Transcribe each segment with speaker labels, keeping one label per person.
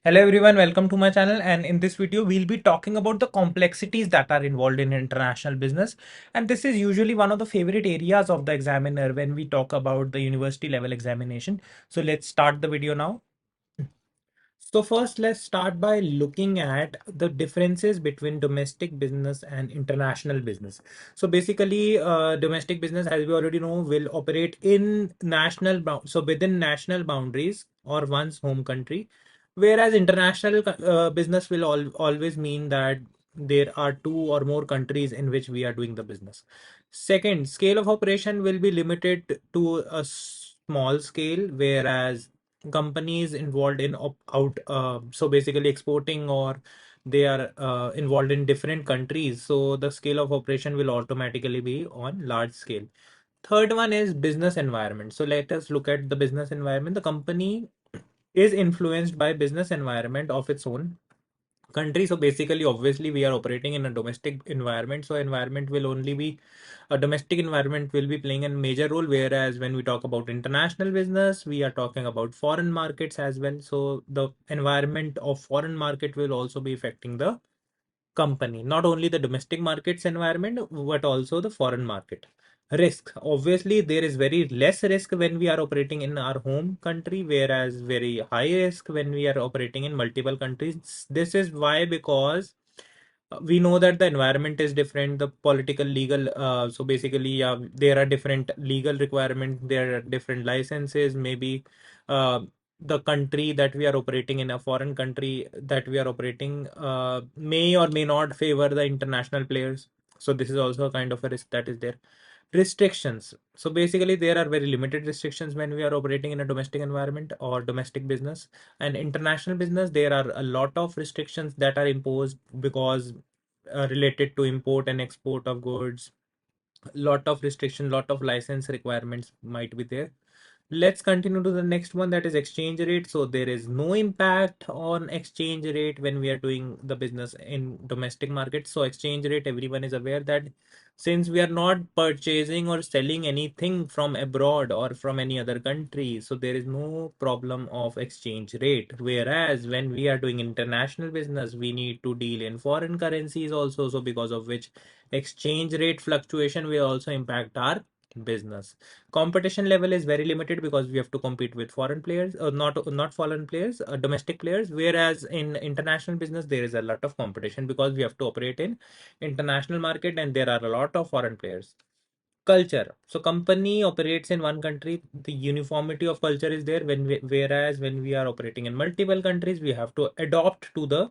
Speaker 1: Hello everyone, welcome to my channel, and in this video we'll be talking about the complexities that are involved in international business. And this is usually one of the favorite areas of the examiner when we talk about the university level examination. So let's start the video now. So first, let's start by looking at the differences between domestic business and international business. So basically, domestic business, as we already know, will operate in so within national boundaries or one's home country, whereas international business will always mean that there are two or more countries in which we are doing the business. Second, scale of operation will be limited to a small scale, whereas companies involved in so basically exporting, or they are involved in different countries, so the scale of operation will automatically be on large scale. Third one is business environment. So let us look at the business environment. The company is influenced by business environment of its own country. So basically, obviously, we are operating in a domestic environment. So environment will only be a domestic environment will be playing a major role. Whereas when we talk about international business, we are talking about foreign markets as well. So the environment of foreign market will also be affecting the company, not only the domestic markets environment, but also the foreign market. Risk. Obviously, there is very less risk when we are operating in our home country, whereas very high risk when we are operating in multiple countries. This is why, because we know that the environment is different, the political, legal, so basically, there are different legal requirements, there are different licenses, maybe uh, the country that we are operating in, a foreign country that we are operating, may or may not favor the international players. So this is also a kind of a risk that is there. Restrictions. So basically, there are very limited restrictions when we are operating in a domestic environment or domestic business. And international business, there are a lot of restrictions that are imposed because related to import and export of goods. Lot of restriction, lot of license requirements might be there. Let's continue to the next one, that is exchange rate. So there is no impact on exchange rate when we are doing the business in domestic market. So exchange rate, everyone is aware that since we are not purchasing or selling anything from abroad or from any other country, so there is no problem of exchange rate. Whereas when we are doing international business, we need to deal in foreign currencies also. So because of which exchange rate fluctuation will also impact our business. Competition level is very limited because we have to compete with foreign players, or not foreign players, domestic players. Whereas in international business, there is a lot of competition because we have to operate in international market and there are a lot of foreign players. Culture. So company operates in one country, the uniformity of culture is there. Whereas when we are operating in multiple countries, we have to adopt to the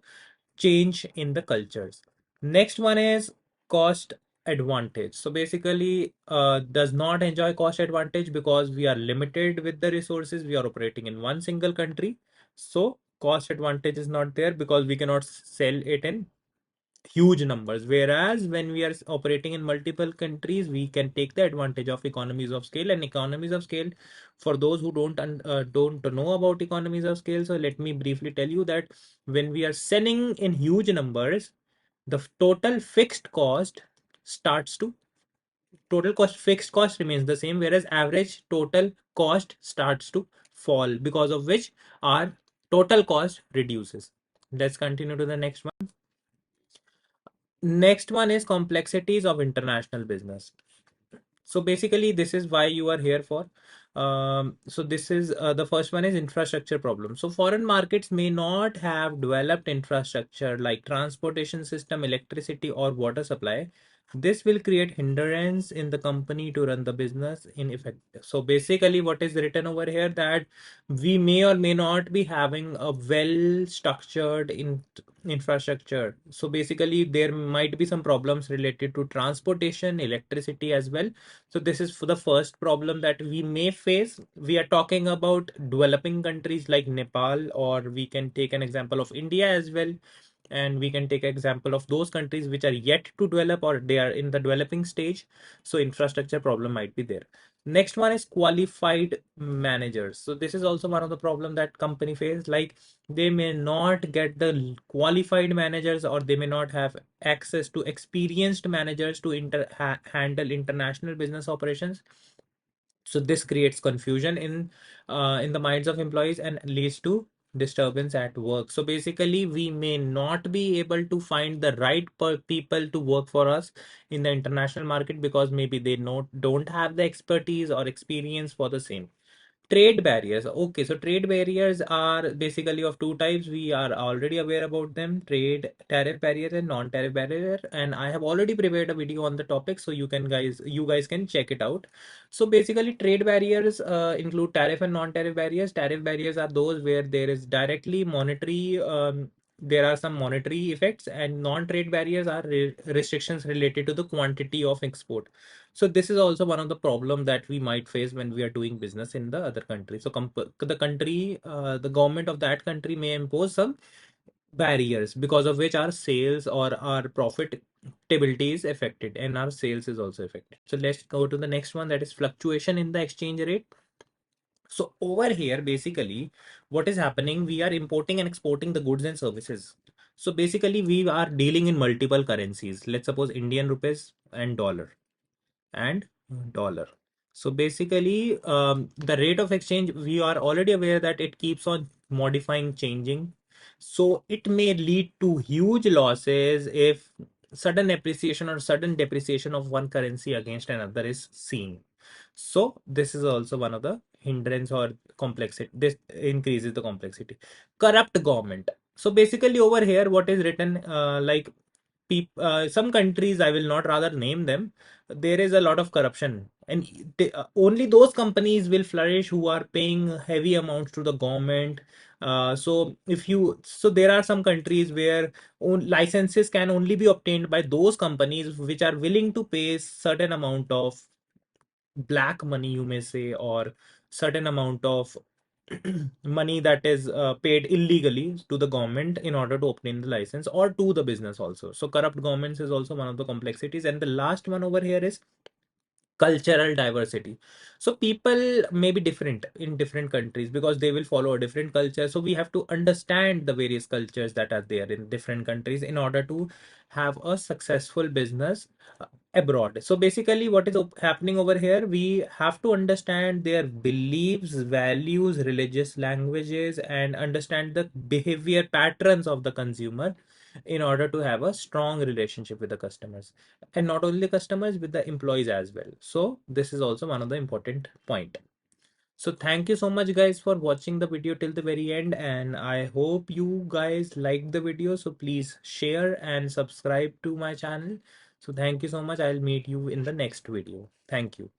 Speaker 1: change in the cultures. Next one is cost advantage. So basically, does not enjoy cost advantage because we are limited with the resources. We are operating in one single country. So cost advantage is not there because we cannot sell it in huge numbers. Whereas when we are operating in multiple countries, we can take the advantage of economies of scale. And economies of scale, for those who don't know about economies of scale, so let me briefly tell you that when we are selling in huge numbers, the total fixed cost starts to total cost fixed cost remains the same, whereas average total cost starts to fall, because of which our total cost reduces. Let's continue to the next one. Next one is complexities of international business. So basically, this is why you are here for. So this is the first one is infrastructure problem. So foreign markets may not have developed infrastructure like transportation system, electricity, or water supply. This will create hindrance in the company to run the business in effect. So basically, what is written over here, that we may or may not be having a well structured infrastructure. So basically, there might be some problems related to transportation, electricity as well. So this is for the first problem that we may face. We are talking about developing countries like Nepal, or we can take an example of India as well. And we can take example of those countries which are yet to develop or they are in the developing stage. So infrastructure problem might be there. Next one is qualified managers. So this is also one of the problem that company face. Like, they may not get the qualified managers, or they may not have access to experienced managers to handle international business operations. So this creates confusion in the minds of employees and leads to disturbance at work. So basically, we may not be able to find the right people to work for us in the international market because maybe they don't have the expertise or experience for the same. Trade barriers. Okay, so trade barriers are basically of two types. We are already aware about them: trade tariff barrier and non-tariff barrier. And I have already prepared a video on the topic, so you guys can check it out. So basically, trade barriers include tariff and non-tariff barriers. Tariff barriers are those where there is directly monetary. There are some monetary effects, and non-trade barriers are restrictions related to the quantity of export. So this is also one of the problem that we might face when we are doing business in the other country. So the government of that country may impose some barriers because of which our sales or our profitability is affected and our sales is also affected. So let's go to the next one, that is fluctuation in the exchange rate. So over here, basically, what is happening? We are importing and exporting the goods and services. So basically, we are dealing in multiple currencies. Let's suppose Indian rupees and dollar. So basically, the rate of exchange, we are already aware that it keeps on modifying, changing. So it may lead to huge losses if sudden appreciation or sudden depreciation of one currency against another is seen. So this is also one of the hindrance or complexity. This increases the complexity. Corrupt government. So basically over here, what is written, like some countries, I will not rather name them, there is a lot of corruption, and only those companies will flourish who are paying heavy amounts to the government. So there are some countries where licenses can only be obtained by those companies which are willing to pay certain amount of black money, you may say, or certain amount of money that is paid illegally to the government in order to obtain the license, or to the business also. So corrupt governments is also one of the complexities. And the last one over here is cultural diversity. So people may be different in different countries because they will follow a different culture. So we have to understand the various cultures that are there in different countries in order to have a successful business abroad. So basically, what is happening over here, we have to understand their beliefs, values, religious languages, and understand the behavior patterns of the consumer in order to have a strong relationship with the customers, and not only customers, with the employees as well. So this is also one of the important point. So thank you so much guys for watching the video till the very end, and I hope you guys liked the video. So please share and subscribe to my channel. So thank you so much. I'll meet you in the next video. Thank you.